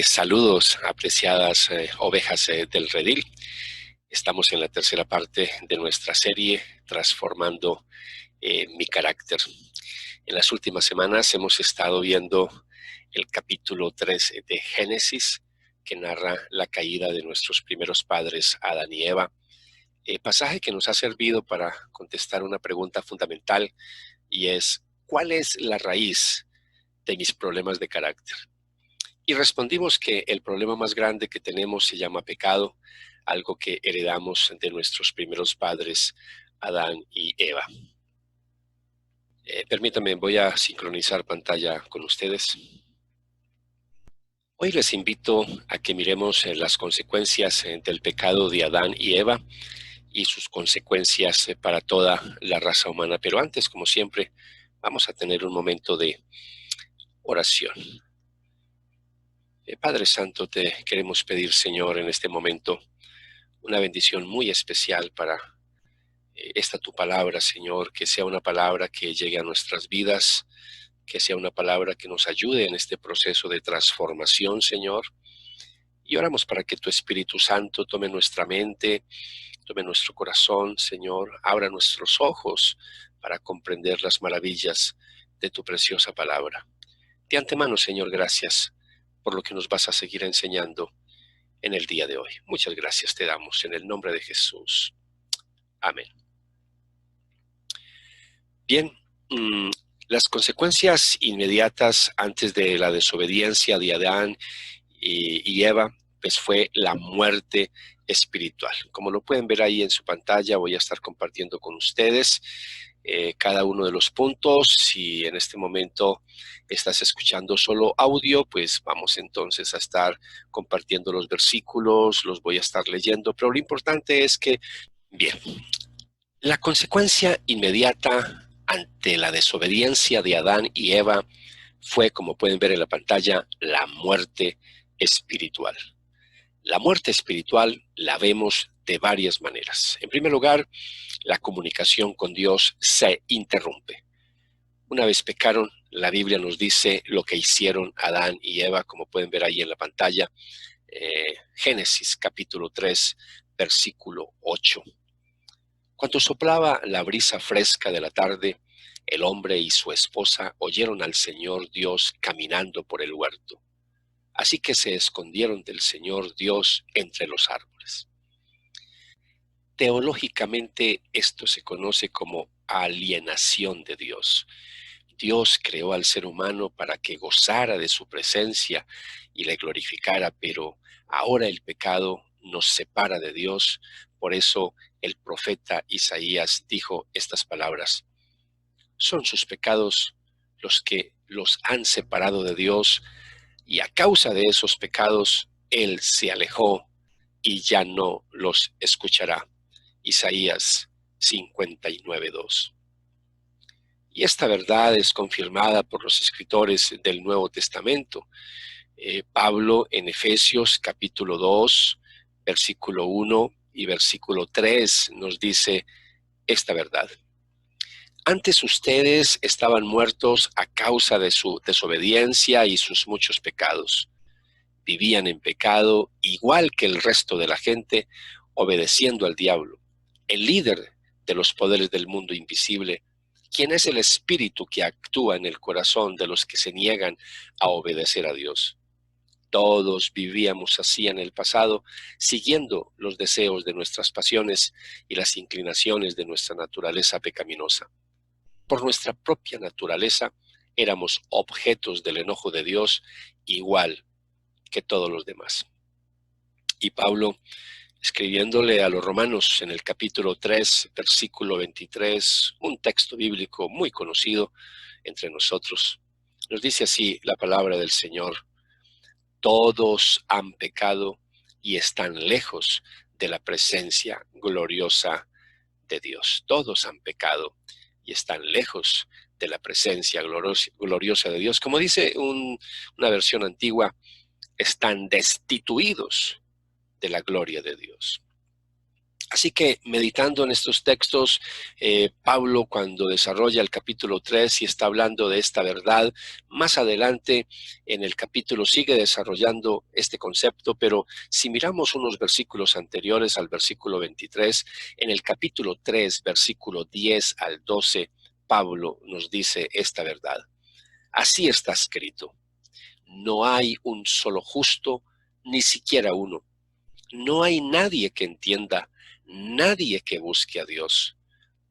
Saludos, apreciadas ovejas del redil. Estamos en la tercera parte de nuestra serie Transformando mi carácter. En las últimas semanas hemos estado viendo el capítulo 3 de Génesis, que narra la caída de nuestros primeros padres, Adán y Eva. Pasaje que nos ha servido para contestar una pregunta fundamental, y es: ¿cuál es la raíz de mis problemas de carácter? Y respondimos que el problema más grande que tenemos se llama pecado, algo que heredamos de nuestros primeros padres, Adán y Eva. Permítanme, voy a sincronizar pantalla con ustedes. Hoy les invito a que miremos las consecuencias del pecado de Adán y Eva y sus consecuencias para toda la raza humana. Pero antes, como siempre, vamos a tener un momento de oración. Padre Santo, te queremos pedir, Señor, en este momento una bendición muy especial para esta tu palabra, Señor, que sea una palabra que llegue a nuestras vidas, que sea una palabra que nos ayude en este proceso de transformación, Señor. Y oramos para que tu Espíritu Santo tome nuestra mente, tome nuestro corazón, Señor, abra nuestros ojos para comprender las maravillas de tu preciosa palabra. De antemano, Señor, gracias por lo que nos vas a seguir enseñando en el día de hoy. Muchas gracias te damos en el nombre de Jesús. Amén. Bien, las consecuencias inmediatas antes de la desobediencia de Adán y Eva, pues fue la muerte espiritual. Como lo pueden ver ahí en su pantalla, voy a estar compartiendo con ustedes cada uno de los puntos. Si en este momento estás escuchando solo audio, pues vamos entonces a estar compartiendo los versículos, los voy a estar leyendo, pero lo importante es que, bien, la consecuencia inmediata ante la desobediencia de Adán y Eva fue, como pueden ver en la pantalla, la muerte espiritual. La muerte espiritual la vemos de varias maneras. En primer lugar, la comunicación con Dios se interrumpe. Una vez pecaron, la Biblia nos dice lo que hicieron Adán y Eva, como pueden ver ahí en la pantalla. Génesis capítulo 3, versículo 8. Cuando soplaba la brisa fresca de la tarde, el hombre y su esposa oyeron al Señor Dios caminando por el huerto. Así que se escondieron del Señor Dios entre los árboles. Teológicamente esto se conoce como alienación de Dios. Dios creó al ser humano para que gozara de su presencia y le glorificara, pero ahora el pecado nos separa de Dios. Por eso el profeta Isaías dijo estas palabras: son sus pecados los que los han separado de Dios, y a causa de esos pecados Él se alejó y ya no los escuchará. Isaías 59:2. Y esta verdad es confirmada por los escritores del Nuevo Testamento. Pablo en Efesios capítulo 2, versículo 1 y versículo 3 nos dice esta verdad. Antes ustedes estaban muertos a causa de su desobediencia y sus muchos pecados. Vivían en pecado igual que el resto de la gente, obedeciendo al diablo, el líder de los poderes del mundo invisible, quien es el espíritu que actúa en el corazón de los que se niegan a obedecer a Dios. Todos vivíamos así en el pasado, siguiendo los deseos de nuestras pasiones y las inclinaciones de nuestra naturaleza pecaminosa. Por nuestra propia naturaleza, éramos objetos del enojo de Dios, igual que todos los demás. Y Pablo, escribiéndole a los romanos en el capítulo 3, versículo 23, un texto bíblico muy conocido entre nosotros, nos dice así la palabra del Señor: todos han pecado y están lejos de la presencia gloriosa de Dios. Todos han pecado y están lejos de la presencia gloriosa de Dios. Como dice una versión antigua, están destituidos de la gloria de Dios. Así que meditando en estos textos, Pablo cuando desarrolla el capítulo 3 y está hablando de esta verdad, más adelante en el capítulo sigue desarrollando este concepto, pero si miramos unos versículos anteriores al versículo 23, en el capítulo 3, versículo 10 al 12, Pablo nos dice esta verdad. Así está escrito: no hay un solo justo, ni siquiera uno. No hay nadie que entienda, nadie que busque a Dios.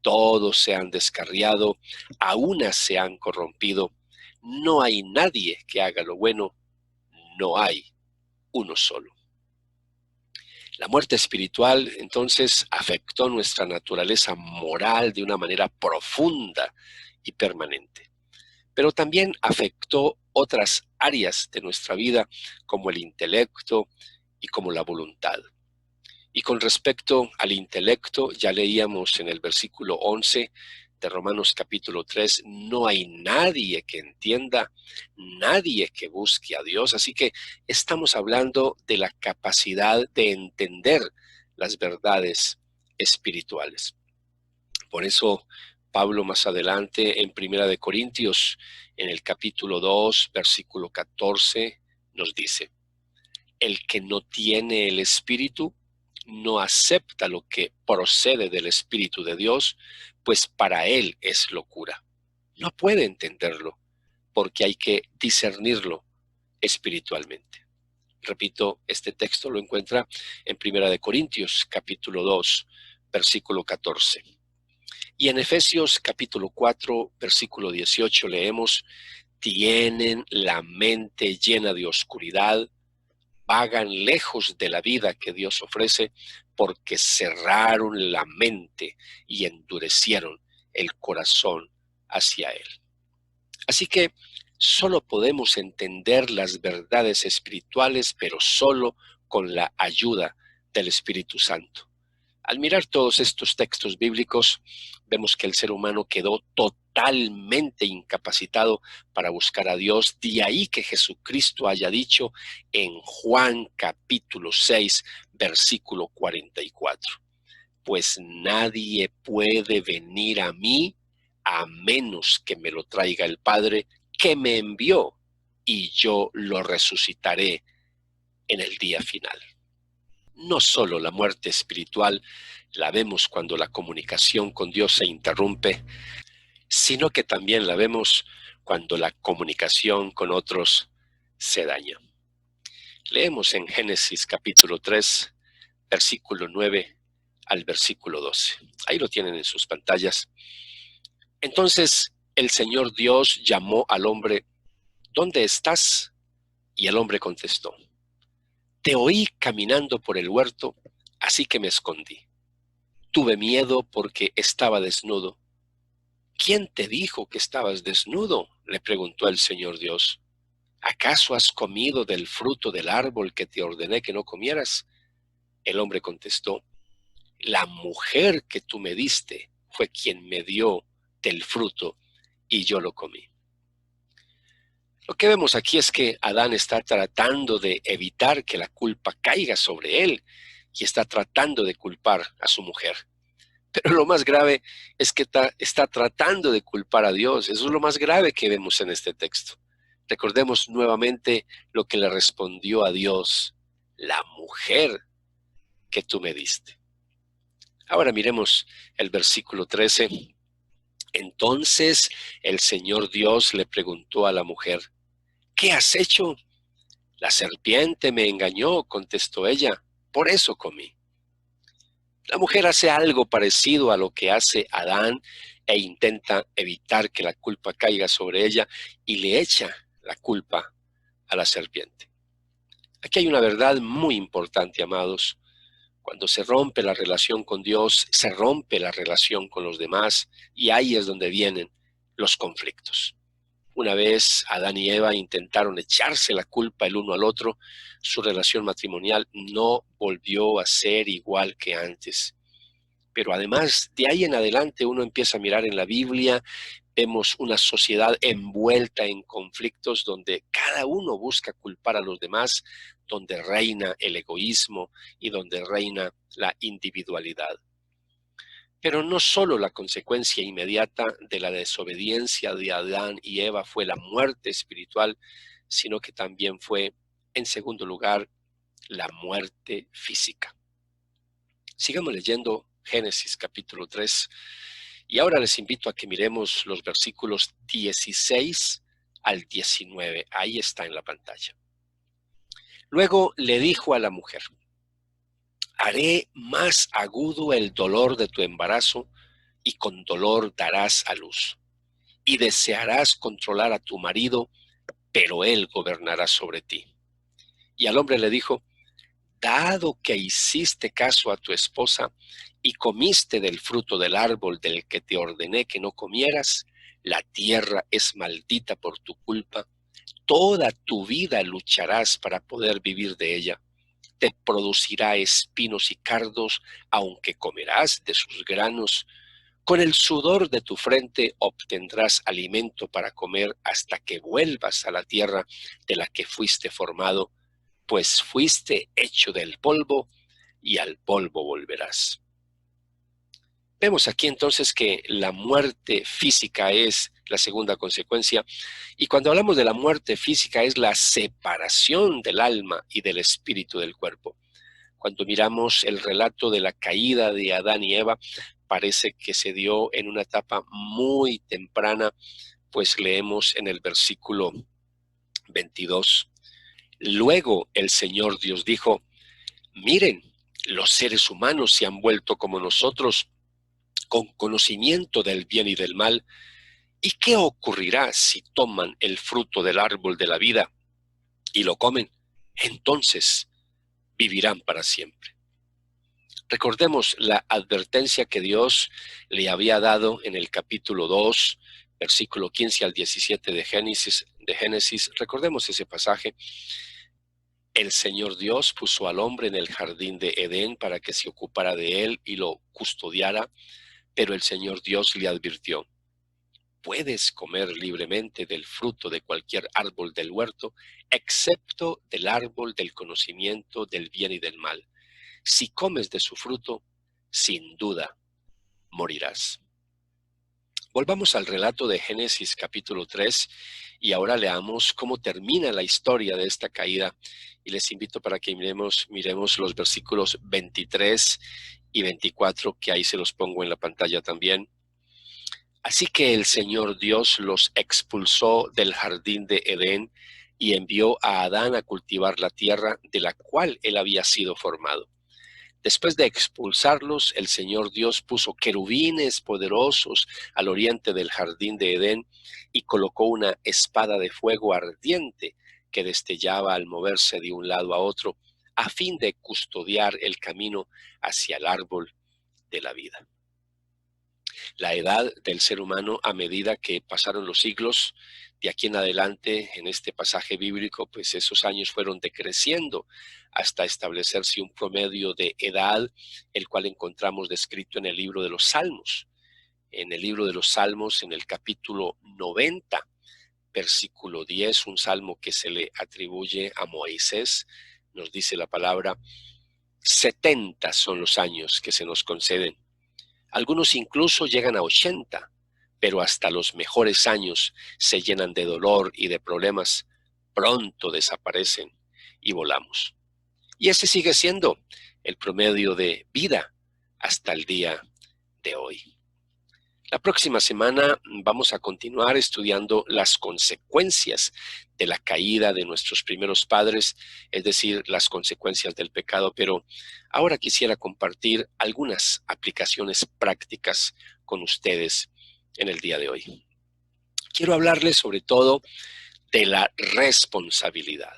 Todos se han descarriado, a una se han corrompido. No hay nadie que haga lo bueno, no hay uno solo. La muerte espiritual entonces afectó nuestra naturaleza moral de una manera profunda y permanente, pero también afectó otras áreas de nuestra vida como el intelecto y como la voluntad. Y con respecto al intelecto, ya leíamos en el versículo 11 de Romanos capítulo 3, no hay nadie que entienda, nadie que busque a Dios. Así que estamos hablando de la capacidad de entender las verdades espirituales. Por eso Pablo más adelante en Primera de Corintios, en el capítulo 2, versículo 14, nos dice: el que no tiene el Espíritu no acepta lo que procede del Espíritu de Dios, pues para él es locura. No puede entenderlo, porque hay que discernirlo espiritualmente. Repito, este texto lo encuentra en Primera de Corintios, capítulo 2, versículo 14. Y en Efesios, capítulo 4, versículo 18, leemos: tienen la mente llena de oscuridad, vagan lejos de la vida que Dios ofrece, porque cerraron la mente y endurecieron el corazón hacia Él. Así que solo podemos entender las verdades espirituales, pero solo con la ayuda del Espíritu Santo. Al mirar todos estos textos bíblicos, vemos que el ser humano quedó totalmente incapacitado para buscar a Dios. De ahí que Jesucristo haya dicho en Juan capítulo 6, versículo 44, pues nadie puede venir a mí a menos que me lo traiga el Padre que me envió, y yo lo resucitaré en el día final. No solo la muerte espiritual la vemos cuando la comunicación con Dios se interrumpe, sino que también la vemos cuando la comunicación con otros se daña. Leemos en Génesis capítulo 3, versículo 9 al versículo 12. Ahí lo tienen en sus pantallas. Entonces el Señor Dios llamó al hombre: ¿dónde estás? Y el hombre contestó: te oí caminando por el huerto, así que me escondí. Tuve miedo porque estaba desnudo. ¿Quién te dijo que estabas desnudo?, le preguntó el Señor Dios. ¿Acaso has comido del fruto del árbol que te ordené que no comieras? El hombre contestó: la mujer que tú me diste fue quien me dio del fruto y yo lo comí. Lo que vemos aquí es que Adán está tratando de evitar que la culpa caiga sobre él y está tratando de culpar a su mujer. Pero lo más grave es que está tratando de culpar a Dios. Eso es lo más grave que vemos en este texto. Recordemos nuevamente lo que le respondió a Dios: la mujer que tú me diste. Ahora miremos el versículo 13. Entonces el Señor Dios le preguntó a la mujer: ¿qué has hecho? La serpiente me engañó, contestó ella, por eso comí. La mujer hace algo parecido a lo que hace Adán e intenta evitar que la culpa caiga sobre ella y le echa la culpa a la serpiente. Aquí hay una verdad muy importante, amados. Cuando se rompe la relación con Dios, se rompe la relación con los demás, y ahí es donde vienen los conflictos. Una vez Adán y Eva intentaron echarse la culpa el uno al otro, su relación matrimonial no volvió a ser igual que antes. Pero además, de ahí en adelante uno empieza a mirar en la Biblia Vemos una sociedad envuelta en conflictos donde cada uno busca culpar a los demás, donde reina el egoísmo y donde reina la individualidad. Pero no solo la consecuencia inmediata de la desobediencia de Adán y Eva fue la muerte espiritual, sino que también fue, en segundo lugar, la muerte física. Sigamos leyendo Génesis capítulo 3 y ahora les invito a que miremos los versículos 16 al 19. Ahí está en la pantalla. Luego le dijo a la mujer: haré más agudo el dolor de tu embarazo y con dolor darás a luz. Y desearás controlar a tu marido, pero él gobernará sobre ti. Y al hombre le dijo: dado que hiciste caso a tu esposa y comiste del fruto del árbol del que te ordené que no comieras, la tierra es maldita por tu culpa. Toda tu vida lucharás para poder vivir de ella. Te producirá espinos y cardos, aunque comerás de sus granos. Con el sudor de tu frente obtendrás alimento para comer hasta que vuelvas a la tierra de la que fuiste formado, pues fuiste hecho del polvo y al polvo volverás. Vemos aquí entonces que la muerte física es la segunda consecuencia, y cuando hablamos de la muerte física es la separación del alma y del espíritu del cuerpo. Cuando miramos el relato de la caída de Adán y Eva, parece que se dio en una etapa muy temprana, pues leemos en el versículo 22. Luego el Señor Dios dijo: miren, los seres humanos se han vuelto como nosotros, con conocimiento del bien y del mal. ¿Y qué ocurrirá si toman el fruto del árbol de la vida y lo comen? Entonces vivirán para siempre. Recordemos la advertencia que Dios le había dado en el capítulo 2, versículo 15 al 17 de Génesis. Recordemos ese pasaje. El Señor Dios puso al hombre en el jardín de Edén para que se ocupara de él y lo custodiara, pero el Señor Dios le advirtió: puedes comer libremente del fruto de cualquier árbol del huerto, excepto del árbol del conocimiento del bien y del mal. Si comes de su fruto, sin duda morirás. Volvamos al relato de Génesis capítulo 3 y ahora leamos cómo termina la historia de esta caída. Y les invito para que miremos los versículos 23 y 24, que ahí se los pongo en la pantalla también. Así que el Señor Dios los expulsó del jardín de Edén y envió a Adán a cultivar la tierra de la cual él había sido formado. Después de expulsarlos, el Señor Dios puso querubines poderosos al oriente del jardín de Edén y colocó una espada de fuego ardiente que destellaba al moverse de un lado a otro, a fin de custodiar el camino hacia el árbol de la vida. La edad del ser humano, a medida que pasaron los siglos, de aquí en adelante, en este pasaje bíblico, pues esos años fueron decreciendo hasta establecerse un promedio de edad, el cual encontramos descrito en el libro de los Salmos. En el libro de los Salmos, en el capítulo 90, versículo 10, un salmo que se le atribuye a Moisés, nos dice la palabra: 70 son los años que se nos conceden. Algunos incluso llegan a 80, pero hasta los mejores años se llenan de dolor y de problemas. Pronto desaparecen y volamos. Y ese sigue siendo el promedio de vida hasta el día de hoy. La próxima semana vamos a continuar estudiando las consecuencias de la caída de nuestros primeros padres, es decir, las consecuencias del pecado, pero ahora quisiera compartir algunas aplicaciones prácticas con ustedes en el día de hoy. Quiero hablarles sobre todo de la responsabilidad,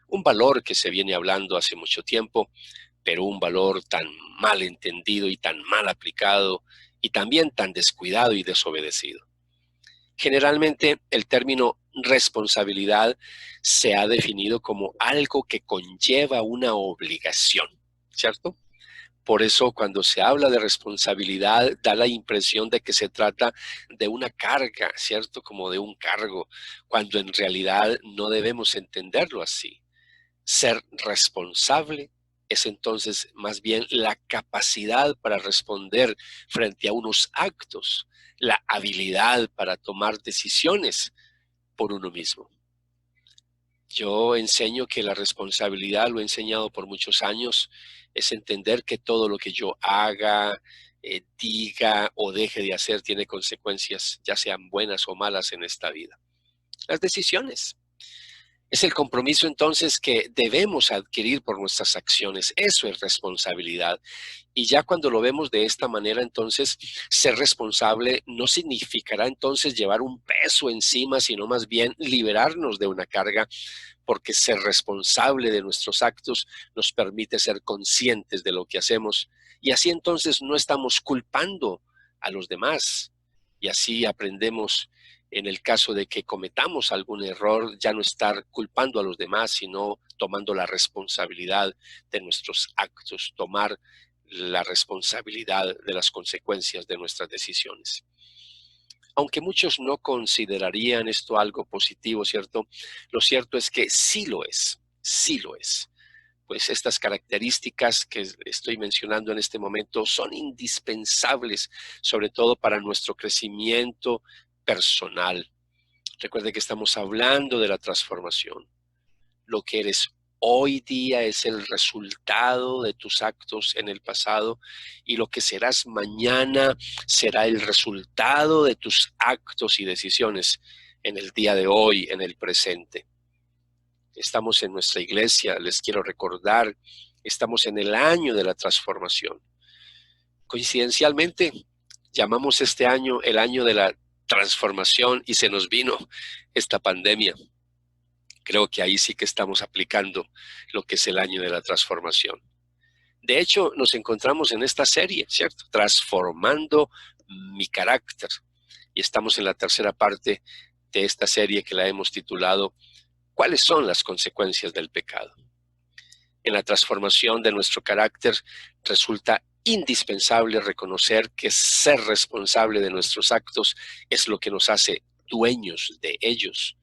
un valor que se viene hablando hace mucho tiempo, pero un valor tan mal entendido y tan mal aplicado y también tan descuidado y desobedecido. Generalmente el término responsabilidad se ha definido como algo que conlleva una obligación, ¿cierto? Por eso cuando se habla de responsabilidad da la impresión de que se trata de una carga, ¿cierto? Como de un cargo, cuando en realidad no debemos entenderlo así. Ser responsable es entonces más bien la capacidad para responder frente a unos actos, la habilidad para tomar decisiones por uno mismo. Yo enseño que la responsabilidad, lo he enseñado por muchos años, es entender que todo lo que yo haga, diga o deje de hacer tiene consecuencias, ya sean buenas o malas en esta vida. Las decisiones. Es el compromiso entonces que debemos adquirir por nuestras acciones. Eso es responsabilidad. Y ya cuando lo vemos de esta manera, entonces ser responsable no significará entonces llevar un peso encima, sino más bien liberarnos de una carga, porque ser responsable de nuestros actos nos permite ser conscientes de lo que hacemos. Y así entonces no estamos culpando a los demás. Y así aprendemos, en el caso de que cometamos algún error, ya no estar culpando a los demás, sino tomando la responsabilidad de nuestros actos, tomar la responsabilidad de las consecuencias de nuestras decisiones. Aunque muchos no considerarían esto algo positivo, ¿cierto? Lo cierto es que sí lo es, sí lo es. Pues estas características que estoy mencionando en este momento son indispensables, sobre todo para nuestro crecimiento personal. Recuerde que estamos hablando de la transformación. Lo que eres hoy día es el resultado de tus actos en el pasado, y lo que serás mañana será el resultado de tus actos y decisiones en el día de hoy, en el presente. Estamos en nuestra iglesia, les quiero recordar, estamos en el año de la transformación. Coincidencialmente, llamamos este año el año de la transformación y se nos vino esta pandemia. Creo que ahí sí que estamos aplicando lo que es el año de la transformación. De hecho, nos encontramos en esta serie, ¿cierto? Transformando mi carácter. Y estamos en la tercera parte de esta serie que la hemos titulado ¿Cuáles son las consecuencias del pecado? En la transformación de nuestro carácter resulta indispensable reconocer que ser responsable de nuestros actos es lo que nos hace dueños de ellos.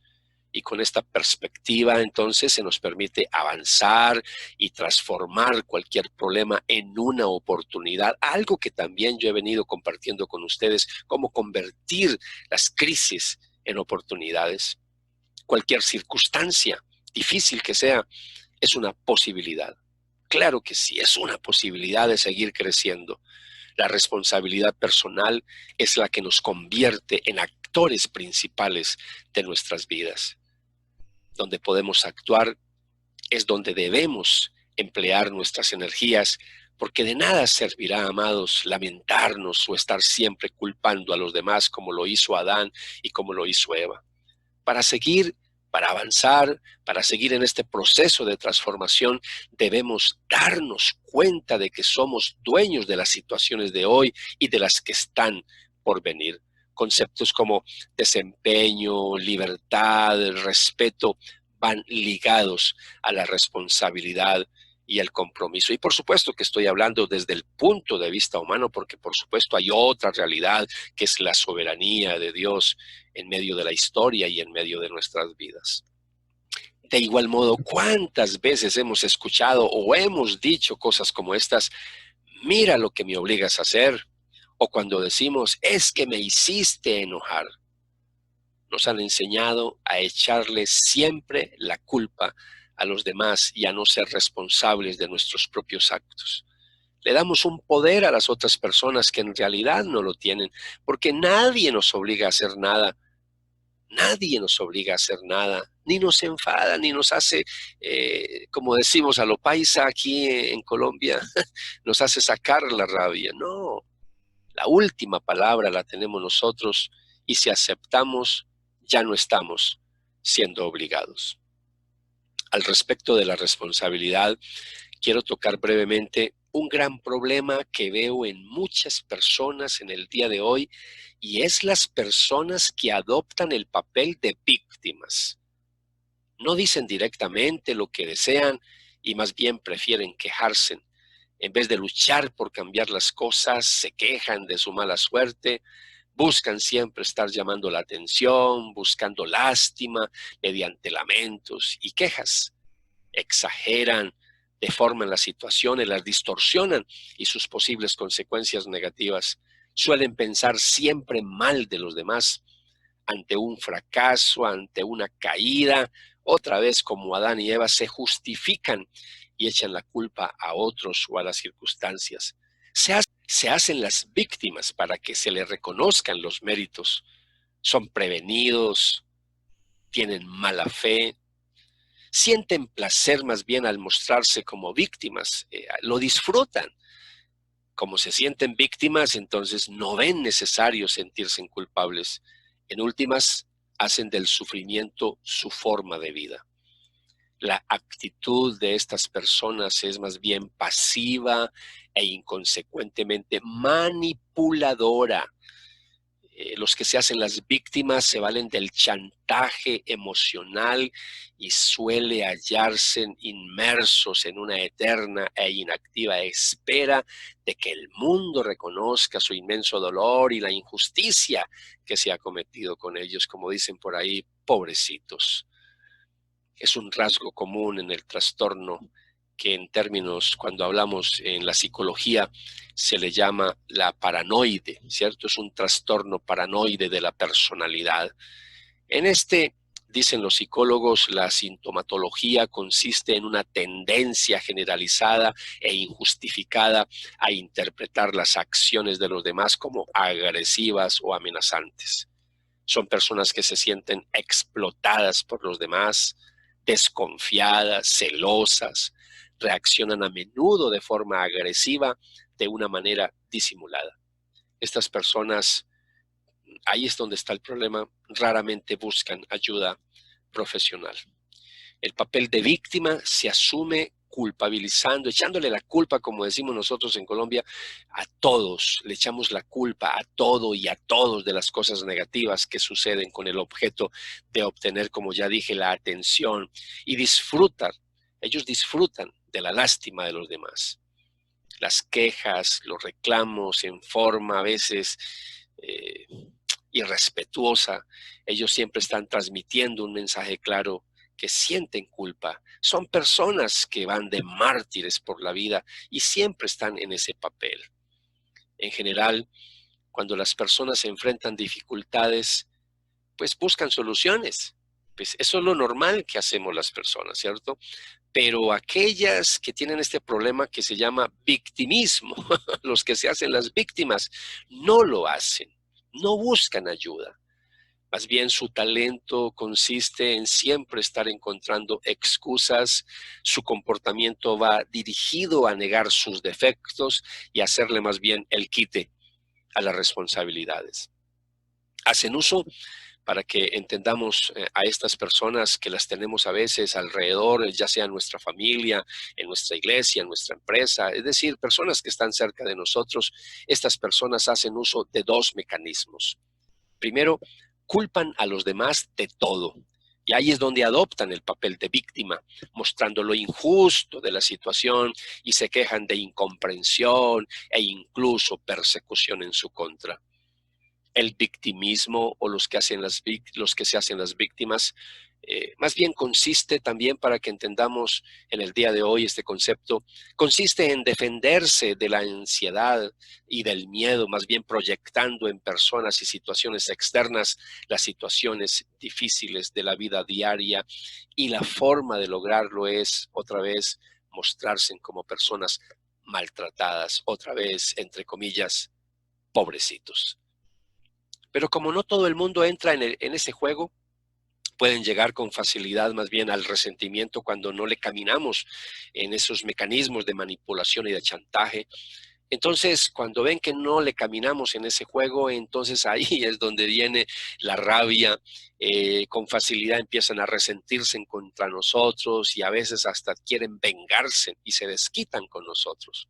Y con esta perspectiva, entonces, se nos permite avanzar y transformar cualquier problema en una oportunidad. Algo que también yo he venido compartiendo con ustedes, cómo convertir las crisis en oportunidades. Cualquier circunstancia, difícil que sea, es una posibilidad. Claro que sí, es una posibilidad de seguir creciendo. La responsabilidad personal es la que nos convierte en actores principales de nuestras vidas. Donde podemos actuar es donde debemos emplear nuestras energías, porque de nada servirá, amados, lamentarnos o estar siempre culpando a los demás como lo hizo Adán y como lo hizo Eva. Para seguir, para avanzar, para seguir en este proceso de transformación, debemos darnos cuenta de que somos dueños de las situaciones de hoy y de las que están por venir. Conceptos como desempeño, libertad, respeto van ligados a la responsabilidad y el compromiso. Y por supuesto que estoy hablando desde el punto de vista humano, porque por supuesto hay otra realidad que es la soberanía de Dios en medio de la historia y en medio de nuestras vidas. De igual modo, ¿cuántas veces hemos escuchado o hemos dicho cosas como estas? Mira lo que me obligas a hacer. O cuando decimos, es que me hiciste enojar. Nos han enseñado a echarle siempre la culpa a los demás y a no ser responsables de nuestros propios actos. Le damos un poder a las otras personas que en realidad no lo tienen, porque nadie nos obliga a hacer nada. Nadie nos obliga a hacer nada, ni nos enfada, ni nos hace, como decimos a lo paisa aquí en Colombia, nos hace sacar la rabia. No, la última palabra la tenemos nosotros, y si aceptamos, ya no estamos siendo obligados. Al respecto de la responsabilidad, quiero tocar brevemente un gran problema que veo en muchas personas en el día de hoy, y es las personas que adoptan el papel de víctimas. No dicen directamente lo que desean y más bien prefieren quejarse. En vez de luchar por cambiar las cosas, se quejan de su mala suerte, buscan siempre estar llamando la atención, buscando lástima mediante lamentos y quejas. Exageran, deforman las situaciones, las distorsionan y sus posibles consecuencias negativas. Suelen pensar siempre mal de los demás. Ante un fracaso, ante una caída, otra vez como Adán y Eva se justifican y echan la culpa a otros o a las circunstancias. Se hacen las víctimas para que se les reconozcan los méritos. Son prevenidos, tienen mala fe, sienten placer más bien al mostrarse como víctimas, lo disfrutan. Como se sienten víctimas, entonces no ven necesario sentirse culpables. En últimas, hacen del sufrimiento su forma de vida. La actitud de estas personas es más bien pasiva e inconsecuentemente manipuladora. Los que se hacen las víctimas se valen del chantaje emocional y suele hallarse inmersos en una eterna e inactiva espera de que el mundo reconozca su inmenso dolor y la injusticia que se ha cometido con ellos, como dicen por ahí, pobrecitos. Es un rasgo común en el trastorno que en términos, cuando hablamos en la psicología, se le llama la paranoide, ¿cierto? Es un trastorno paranoide de la personalidad. En este, dicen los psicólogos, la sintomatología consiste en una tendencia generalizada e injustificada a interpretar las acciones de los demás como agresivas o amenazantes. Son personas que se sienten explotadas por los demás, desconfiadas, celosas, reaccionan a menudo de forma agresiva de una manera disimulada. Estas personas, ahí es donde está el problema, raramente buscan ayuda profesional. El papel de víctima se asume culpabilizando, echándole la culpa, como decimos nosotros en Colombia, a todos. Le echamos la culpa a todo y a todos de las cosas negativas que suceden con el objeto de obtener, como ya dije, la atención y disfrutar. Ellos disfrutan de la lástima de los demás. Las quejas, los reclamos en forma a veces irrespetuosa. Ellos siempre están transmitiendo un mensaje claro que sienten culpa. Son personas que van de mártires por la vida y siempre están en ese papel. En general, cuando las personas se enfrentan dificultades, pues buscan soluciones. Pues eso es lo normal que hacemos las personas, ¿cierto? Pero aquellas que tienen este problema que se llama victimismo, los que se hacen las víctimas, no lo hacen, no buscan ayuda. Más bien su talento consiste en siempre estar encontrando excusas, su comportamiento va dirigido a negar sus defectos y hacerle más bien el quite a las responsabilidades. Hacen uso, para que entendamos a estas personas que las tenemos a veces alrededor, ya sea en nuestra familia, en nuestra iglesia, en nuestra empresa, es decir, personas que están cerca de nosotros. Estas personas hacen uso de dos mecanismos. Primero, culpan a los demás de todo. Y ahí es donde adoptan el papel de víctima, mostrando lo injusto de la situación y se quejan de incomprensión e incluso persecución en su contra. El victimismo o los que se hacen las víctimas, más bien consiste también, para que entendamos en el día de hoy este concepto, consiste en defenderse de la ansiedad y del miedo, más bien proyectando en personas y situaciones externas las situaciones difíciles de la vida diaria, y la forma de lograrlo es, otra vez, mostrarse como personas maltratadas, otra vez, entre comillas, pobrecitos. Pero como no todo el mundo entra en ese juego, pueden llegar con facilidad más bien al resentimiento cuando no le caminamos en esos mecanismos de manipulación y de chantaje. Entonces, cuando ven que no le caminamos en ese juego, entonces ahí es donde viene la rabia. Con facilidad empiezan a resentirse contra nosotros y a veces hasta quieren vengarse y se desquitan con nosotros.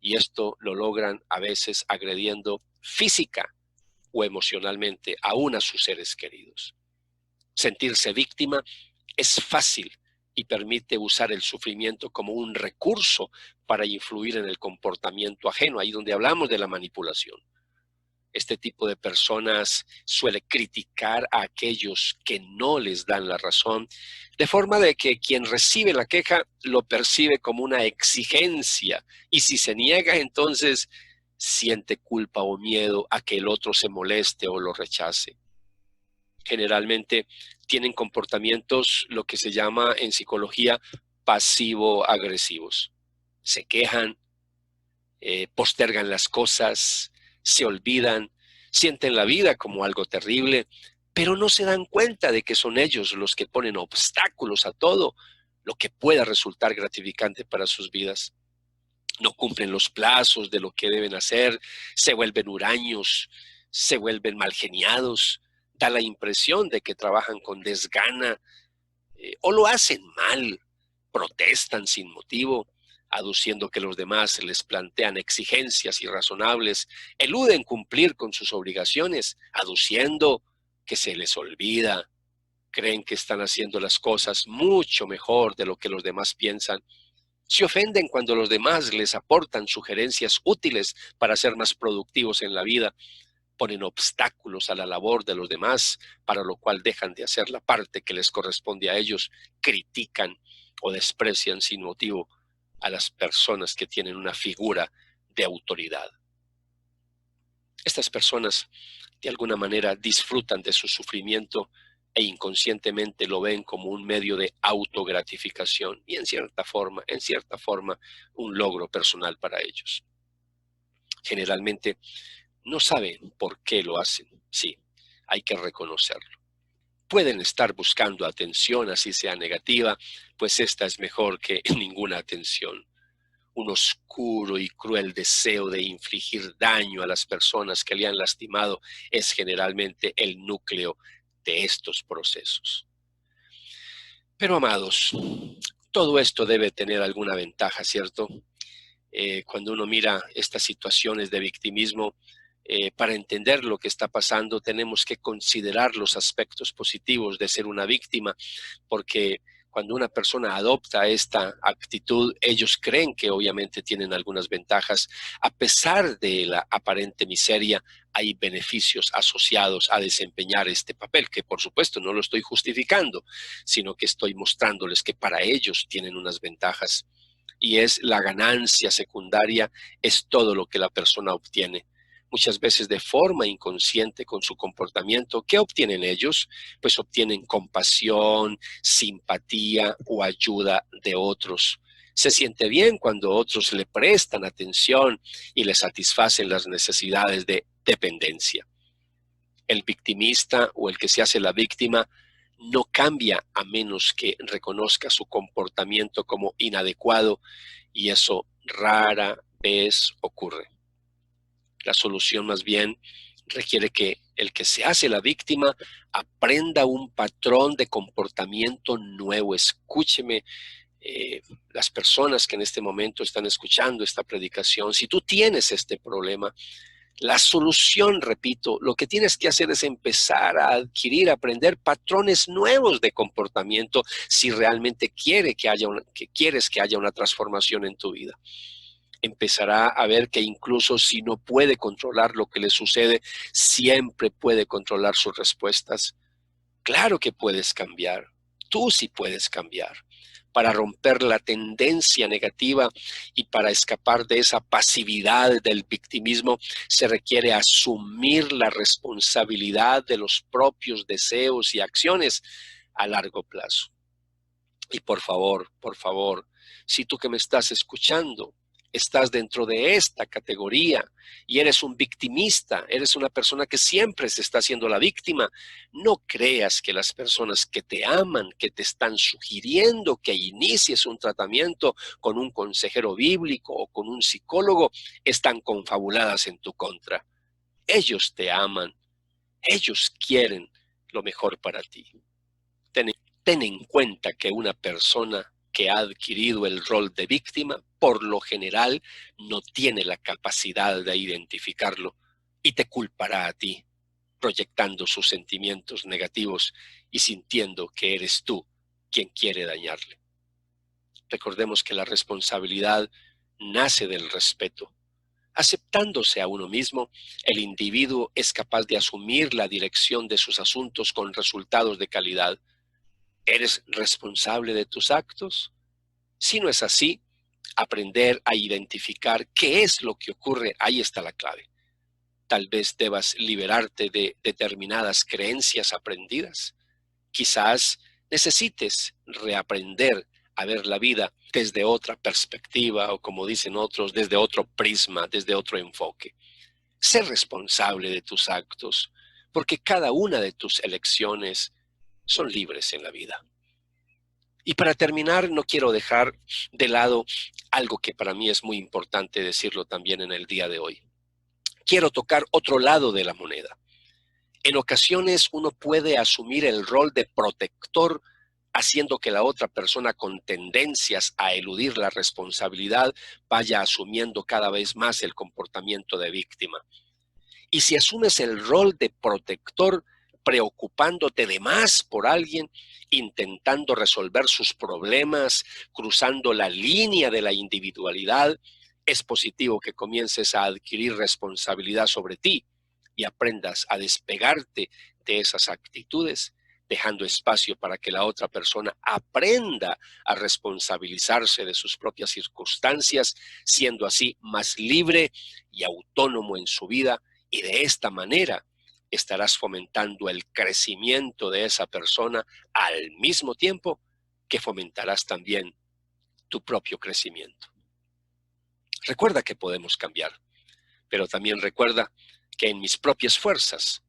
Y esto lo logran a veces agrediendo física o emocionalmente aún a sus seres queridos. Sentirse víctima es fácil y permite usar el sufrimiento como un recurso para influir en el comportamiento ajeno, ahí donde hablamos de la manipulación. Este tipo de personas suele criticar a aquellos que no les dan la razón, de forma de que quien recibe la queja lo percibe como una exigencia y si se niega, entonces siente culpa o miedo a que el otro se moleste o lo rechace. Generalmente tienen comportamientos, lo que se llama en psicología, pasivo-agresivos. Se quejan, postergan las cosas, se olvidan, sienten la vida como algo terrible, pero no se dan cuenta de que son ellos los que ponen obstáculos a todo lo que pueda resultar gratificante para sus vidas. No cumplen los plazos de lo que deben hacer, se vuelven huraños, se vuelven malgeniados, da la impresión de que trabajan con desgana, o lo hacen mal, protestan sin motivo, aduciendo que los demás les plantean exigencias irrazonables, eluden cumplir con sus obligaciones, aduciendo que se les olvida, creen que están haciendo las cosas mucho mejor de lo que los demás piensan. Se ofenden cuando los demás les aportan sugerencias útiles para ser más productivos en la vida, ponen obstáculos a la labor de los demás, para lo cual dejan de hacer la parte que les corresponde a ellos, critican o desprecian sin motivo a las personas que tienen una figura de autoridad. Estas personas de alguna manera disfrutan de su sufrimiento e inconscientemente lo ven como un medio de autogratificación y en cierta forma, un logro personal para ellos. Generalmente no saben por qué lo hacen. Sí, hay que reconocerlo. Pueden estar buscando atención, así sea negativa, pues esta es mejor que ninguna atención. Un oscuro y cruel deseo de infligir daño a las personas que le han lastimado es generalmente el núcleo de estos procesos. Pero amados, todo esto debe tener alguna ventaja, ¿cierto? Cuando uno mira estas situaciones de victimismo, para entender lo que está pasando, tenemos que considerar los aspectos positivos de ser una víctima, porque cuando una persona adopta esta actitud, ellos creen que obviamente tienen algunas ventajas. A pesar de la aparente miseria, hay beneficios asociados a desempeñar este papel, que por supuesto no lo estoy justificando, sino que estoy mostrándoles que para ellos tienen unas ventajas. Y es la ganancia secundaria, es todo lo que la persona obtiene. Muchas veces de forma inconsciente con su comportamiento. ¿Qué obtienen ellos? Pues obtienen compasión, simpatía o ayuda de otros. Se siente bien cuando otros le prestan atención y le satisfacen las necesidades de dependencia. El victimista o el que se hace la víctima no cambia a menos que reconozca su comportamiento como inadecuado y eso rara vez ocurre. La solución más bien requiere que el que se hace la víctima aprenda un patrón de comportamiento nuevo. Escúcheme, las personas que en este momento están escuchando esta predicación, si tú tienes este problema, la solución, repito, lo que tienes que hacer es empezar a adquirir, aprender patrones nuevos de comportamiento si realmente quieres que haya una transformación en tu vida. Empezará a ver que incluso si no puede controlar lo que le sucede, siempre puede controlar sus respuestas. Claro que puedes cambiar, tú sí puedes cambiar. Para romper la tendencia negativa y para escapar de esa pasividad del victimismo, se requiere asumir la responsabilidad de los propios deseos y acciones a largo plazo. Y por favor, si tú que me estás escuchando, estás dentro de esta categoría y eres un victimista, eres una persona que siempre se está haciendo la víctima, no creas que las personas que te aman, que te están sugiriendo que inicies un tratamiento con un consejero bíblico o con un psicólogo, están confabuladas en tu contra. Ellos te aman, ellos quieren lo mejor para ti. Ten en cuenta que una persona que ha adquirido el rol de víctima, por lo general, no tiene la capacidad de identificarlo y te culpará a ti, proyectando sus sentimientos negativos y sintiendo que eres tú quien quiere dañarle. Recordemos que la responsabilidad nace del respeto. Aceptándose a uno mismo, el individuo es capaz de asumir la dirección de sus asuntos con resultados de calidad. ¿Eres responsable de tus actos? Si no es así, aprender a identificar qué es lo que ocurre, ahí está la clave. Tal vez debas liberarte de determinadas creencias aprendidas. Quizás necesites reaprender a ver la vida desde otra perspectiva o, como dicen otros, desde otro prisma, desde otro enfoque. Sé responsable de tus actos, porque cada una de tus elecciones son libres en la vida. Y para terminar, no quiero dejar de lado algo que para mí es muy importante decirlo también en el día de hoy. Quiero tocar otro lado de la moneda. En ocasiones uno puede asumir el rol de protector, haciendo que la otra persona con tendencias a eludir la responsabilidad vaya asumiendo cada vez más el comportamiento de víctima. Y si asumes el rol de protector, preocupándote de más por alguien, intentando resolver sus problemas, cruzando la línea de la individualidad, es positivo que comiences a adquirir responsabilidad sobre ti y aprendas a despegarte de esas actitudes, dejando espacio para que la otra persona aprenda a responsabilizarse de sus propias circunstancias, siendo así más libre y autónomo en su vida. Y de esta manera estarás fomentando el crecimiento de esa persona al mismo tiempo que fomentarás también tu propio crecimiento. Recuerda que podemos cambiar, pero también recuerda que en mis propias fuerzas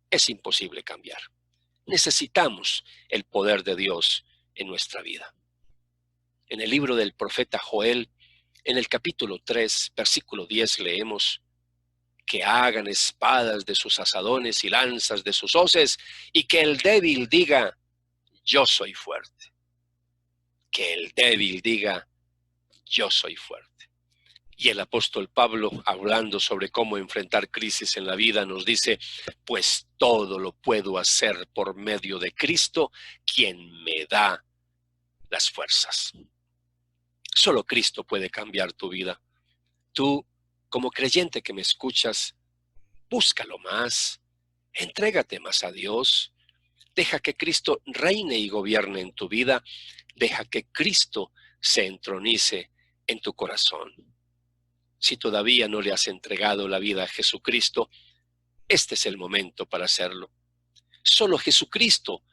es imposible cambiar. Necesitamos el poder de Dios en nuestra vida. En el libro del profeta Joel, en el capítulo 3, versículo 10, leemos: que hagan espadas de sus asadones y lanzas de sus hoces, y que el débil diga, yo soy fuerte. Que el débil diga, yo soy fuerte. Y el apóstol Pablo, hablando sobre cómo enfrentar crisis en la vida, nos dice, pues todo lo puedo hacer por medio de Cristo, quien me da las fuerzas. Solo Cristo puede cambiar tu vida. Tú, como creyente que me escuchas, búscalo más, entrégate más a Dios, deja que Cristo reine y gobierne en tu vida, deja que Cristo se entronice en tu corazón. Si todavía no le has entregado la vida a Jesucristo, este es el momento para hacerlo. Solo Jesucristo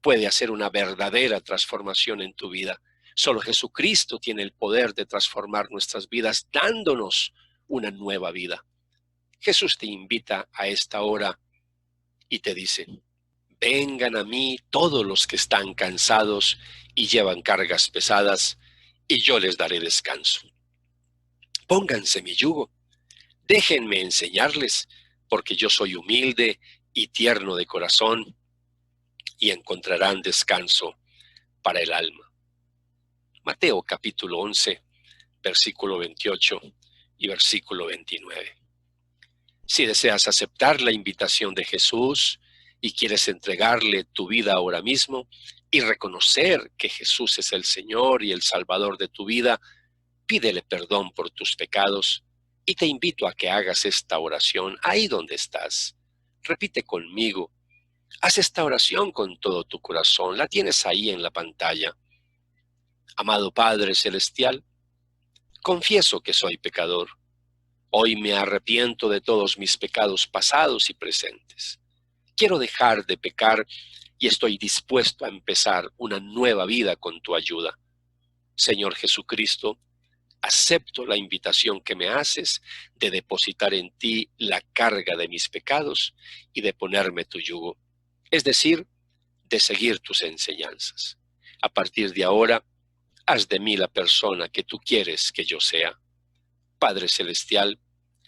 puede hacer una verdadera transformación en tu vida. Solo Jesucristo tiene el poder de transformar nuestras vidas, dándonos una nueva vida. Jesús te invita a esta hora y te dice, vengan a mí todos los que están cansados y llevan cargas pesadas, y yo les daré descanso. Pónganse mi yugo, déjenme enseñarles, porque yo soy humilde y tierno de corazón, y encontrarán descanso para el alma. Mateo capítulo 11, versículo 28 y versículo 29. Si deseas aceptar la invitación de Jesús y quieres entregarle tu vida ahora mismo y reconocer que Jesús es el Señor y el Salvador de tu vida, pídele perdón por tus pecados y te invito a que hagas esta oración ahí donde estás. Repite conmigo. Haz esta oración con todo tu corazón. La tienes ahí en la pantalla. Amado Padre Celestial, confieso que soy pecador. Hoy me arrepiento de todos mis pecados pasados y presentes. Quiero dejar de pecar y estoy dispuesto a empezar una nueva vida con tu ayuda. Señor Jesucristo, acepto la invitación que me haces de depositar en ti la carga de mis pecados y de ponerme tu yugo, es decir, de seguir tus enseñanzas. A partir de ahora, haz de mí la persona que tú quieres que yo sea. Padre Celestial,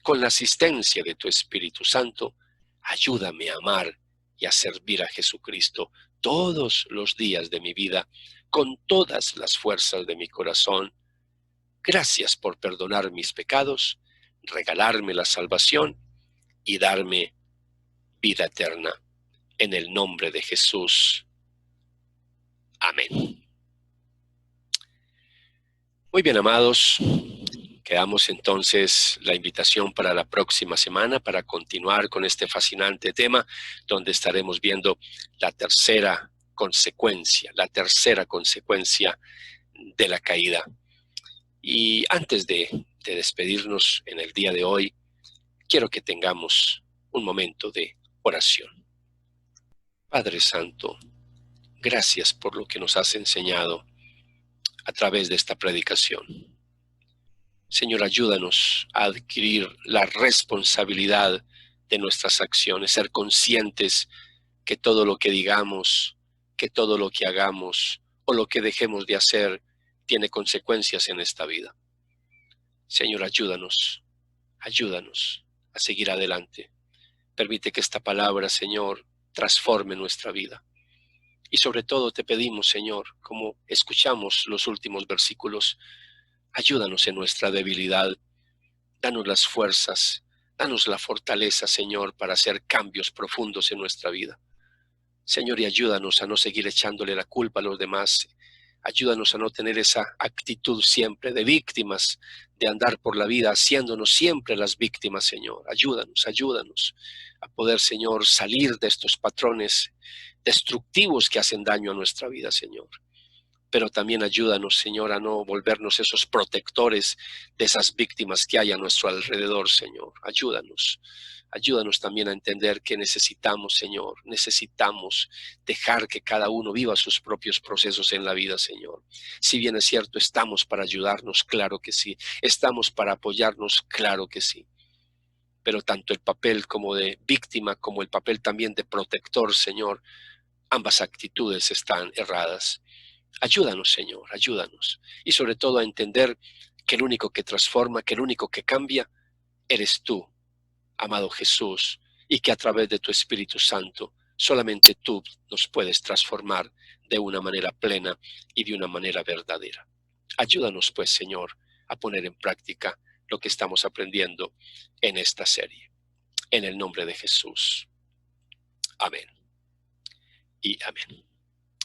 con la asistencia de tu Espíritu Santo, ayúdame a amar y a servir a Jesucristo todos los días de mi vida, con todas las fuerzas de mi corazón. Gracias por perdonar mis pecados, regalarme la salvación y darme vida eterna. En el nombre de Jesús. Amén. Muy bien, amados. Quedamos entonces la invitación para la próxima semana para continuar con este fascinante tema donde estaremos viendo la tercera consecuencia de la caída. Y antes de despedirnos en el día de hoy, quiero que tengamos un momento de oración. Padre Santo, gracias por lo que nos has enseñado a través de esta predicación. Señor, ayúdanos a adquirir la responsabilidad de nuestras acciones, ser conscientes que todo lo que digamos, que todo lo que hagamos o lo que dejemos de hacer tiene consecuencias en esta vida. Señor, ayúdanos a seguir adelante. Permite que esta palabra, Señor, transforme nuestra vida. Y sobre todo te pedimos, Señor, como escuchamos los últimos versículos, ayúdanos en nuestra debilidad. Danos las fuerzas, danos la fortaleza, Señor, para hacer cambios profundos en nuestra vida. Señor, y ayúdanos a no seguir echándole la culpa a los demás. Ayúdanos a no tener esa actitud siempre de víctimas, de andar por la vida haciéndonos siempre las víctimas, Señor. Ayúdanos a poder, Señor, salir de estos patrones destructivos que hacen daño a nuestra vida, Señor. Pero también ayúdanos, Señor, a no volvernos esos protectores de esas víctimas que hay a nuestro alrededor, Señor. Ayúdanos también a entender que necesitamos, Señor, necesitamos dejar que cada uno viva sus propios procesos en la vida, Señor. Si bien es cierto, estamos para ayudarnos, claro que sí. Estamos para apoyarnos, claro que sí. Pero tanto el papel como de víctima, como el papel también de protector, Señor, ambas actitudes están erradas. Ayúdanos, Señor, ayúdanos. Y sobre todo a entender que el único que transforma, que el único que cambia, eres tú, amado Jesús, y que a través de tu Espíritu Santo, solamente tú nos puedes transformar de una manera plena y de una manera verdadera. Ayúdanos, pues, Señor, a poner en práctica lo que estamos aprendiendo en esta serie. En el nombre de Jesús. Amén y amén.